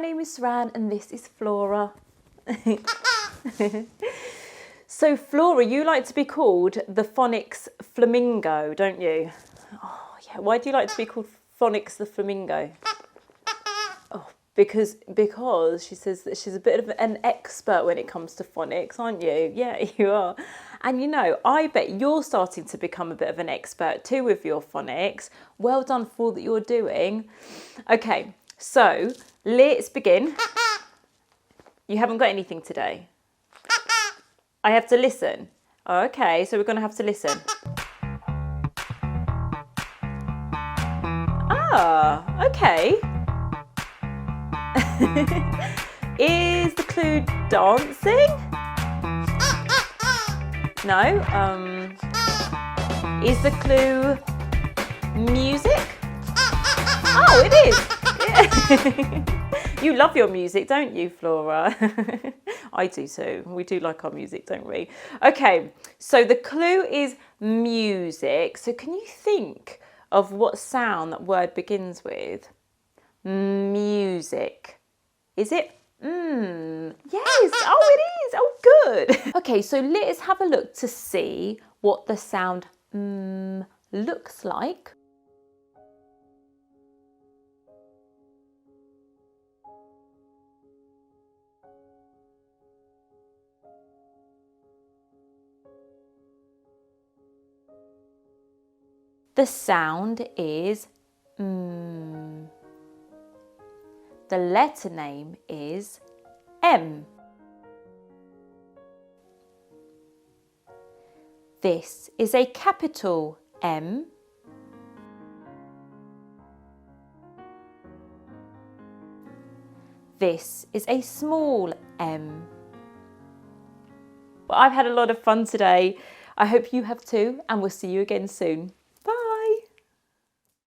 name is Saran and this is Flora. So Flora, you like to be called the Phonics Flamingo, don't you? Oh yeah, why do you like to be called Phonics the Flamingo? Oh, because she says that she's a bit of an expert when it comes to phonics, aren't you? Yeah, you are. And you know, I bet you're starting to become a bit of an expert too with your phonics. Well done for all that you're doing. Okay, so let's begin. You haven't got anything today? I have to listen. Okay, so we're going to have to listen. Ah, okay. Is the clue dancing? No. Is the clue music? Oh, it is. Yeah. You love your music, don't you, Flora? I do too. We do like our music, don't we? Okay, so the clue is music. So can you think of what sound that word begins with? Music. Is it? Yes. Oh, it is. Oh, good. Okay, so let's have a look to see what the sound looks like. The sound is The letter name is M. This is a capital M. This is a small m. Well, I've had a lot of fun today. I hope you have too, and we'll see you again soon.